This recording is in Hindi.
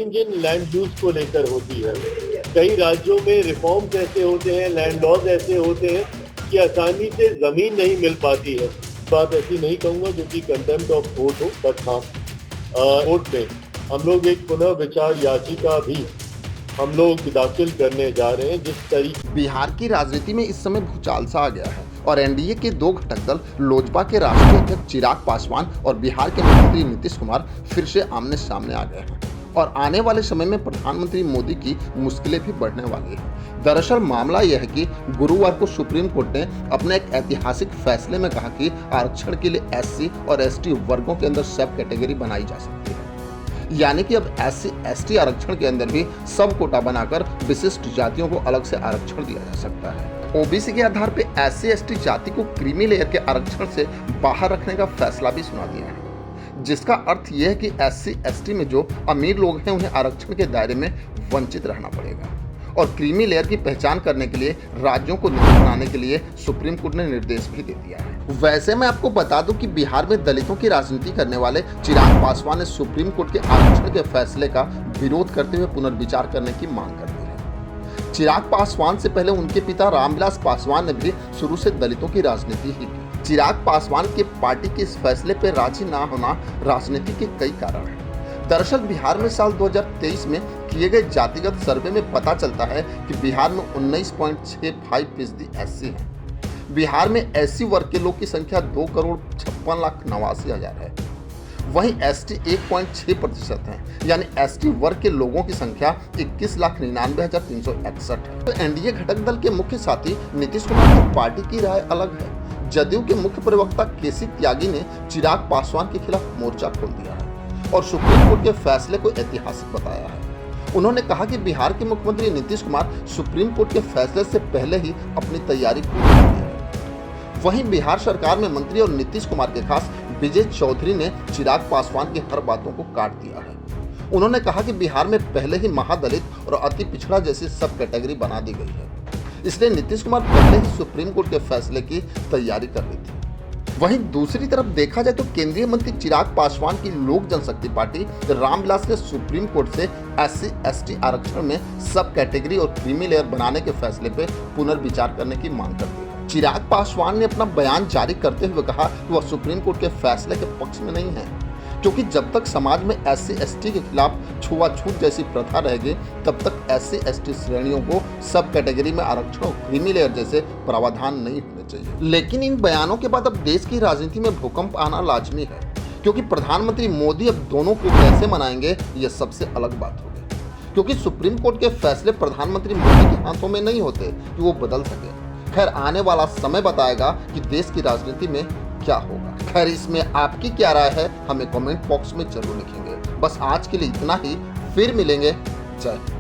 जिन लैंड यूज को लेकर होती है। कई राज्यों में रिफॉर्म्स ऐसे होते हैं, लैंड लॉज ऐसे होते हैं कि आसानी से जमीन नहीं मिल पाती है। बात ऐसी नहीं कहूंगा जो कि कंटेम्प्ट ऑफ कोर्ट हो, बट हाँ कोर्ट में हम लोग एक पुनः विचार याचिका भी हम लोग दाखिल करने जा रहे हैं। जिस तरीके बिहार की राजनीति में इस समय भूचाल सा आ गया है और एनडीए के दो घटक दल लोजपा के राष्ट्रीय अध्यक्ष चिराग पासवान और बिहार के मुख्यमंत्री नीतीश कुमार फिर से आमने सामने आ गए हैं और आने वाले समय में प्रधानमंत्री मोदी की मुश्किलें भी बढ़ने वाली है। दरअसल मामला यह है कि गुरुवार को सुप्रीम कोर्ट ने अपने एक ऐतिहासिक फैसले में कहा कि आरक्षण के लिए एससी और एसटी वर्गों के अंदर सब कैटेगरी बनाई जा सकती है, यानी कि अब एससी एसटी आरक्षण के अंदर भी सब कोटा बनाकर विशिष्ट जातियों को अलग से आरक्षण दिया जा सकता है। ओबीसी के आधार पर एससी एसटी जाति को क्रीमी लेयर के आरक्षण से बाहर रखने का फैसला भी सुना दिया है, जिसका अर्थ यह है कि एससी एसटी में जो अमीर लोग हैं उन्हें आरक्षण के दायरे में वंचित रहना पड़ेगा और क्रीमी लेयर की पहचान करने के लिए राज्यों को नीति बनाने के लिए सुप्रीम कोर्ट ने निर्देश भी दे दिया है। वैसे मैं आपको बता दूं कि बिहार में दलितों की राजनीति करने वाले चिराग पासवान ने सुप्रीम कोर्ट के आरक्षण के फैसले का विरोध करते हुए पुनर्विचार करने की मांग कर दी है। चिराग पासवान से पहले उनके पिता रामविलास पासवान ने भी शुरू से दलितों की राजनीति ही की। चिराग पासवान के पार्टी के इस फैसले पर राजी न होना राजनीति के कई कारण हैं। दरअसल बिहार में साल 2023 में किए गए जातिगत सर्वे में पता चलता है कि बिहार में 19.65% एससी है। बिहार में एससी वर्ग के लोग की संख्या 2,56,89,000 है। वहीं एसटी 1.6% है, यानी एसटी वर्ग के लोगों की संख्या 21,99,361 है। तो एनडीए घटक दल के मुख्य साथी नीतीश कुमार की पार्टी की राय अलग है। जदयू के मुख्य प्रवक्ता केसी त्यागी ने चिराग पासवान के खिलाफ मोर्चा खोल दिया है और सुप्रीम कोर्ट के फैसले को ऐतिहासिक बताया है। उन्होंने कहा कि बिहार के मुख्यमंत्री नीतीश कुमार सुप्रीम कोर्ट के फैसले से पहले ही अपनी तैयारी पूरी कर ली है। वहीं बिहार सरकार में मंत्री और नीतीश कुमार के खास विजय चौधरी ने चिराग पासवान की हर बातों को काट दिया है। उन्होंने कहा कि बिहार में पहले ही महादलित और अति पिछड़ा जैसी सब कैटेगरी बना दी गई है, इसलिए नीतीश कुमार पहले ही सुप्रीम कोर्ट के फैसले की तैयारी कर रही थी। वहीं दूसरी तरफ देखा जाए तो केंद्रीय मंत्री चिराग पासवान की लोक जनशक्ति पार्टी रामविलास ने सुप्रीम कोर्ट से एससी एसटी आरक्षण में सब कैटेगरी और क्रीमी लेयर बनाने के फैसले पर पुनर्विचार करने की मांग कर दी है। चिराग पासवान ने अपना बयान जारी करते हुए कहा कि वह सुप्रीम कोर्ट के फैसले के पक्ष में नहीं है, क्योंकि जब तक समाज में एससी एसटी के खिलाफ छुआछूत जैसी प्रथा रहेगी तब तक एससी एसटी श्रेणियों को सब कैटेगरी में आरक्षण और क्रीमी लेयर जैसे प्रावधान नहीं होने चाहिए। लेकिन इन बयानों के बाद अब देश की राजनीति में भूकंप आना लाजमी है, क्योंकि प्रधानमंत्री मोदी अब दोनों को कैसे मनाएंगे ये सबसे अलग बात होगी, क्योंकि सुप्रीम कोर्ट के फैसले प्रधानमंत्री मोदी के हाथों में नहीं होते कि वो बदल सके। खैर आने वाला समय बताएगा कि देश की राजनीति में क्या होगा। खैर इसमें आपकी क्या राय है हमें कमेंट बॉक्स में जरूर लिखेंगे। बस आज के लिए इतना ही, फिर मिलेंगे। जय हिंद।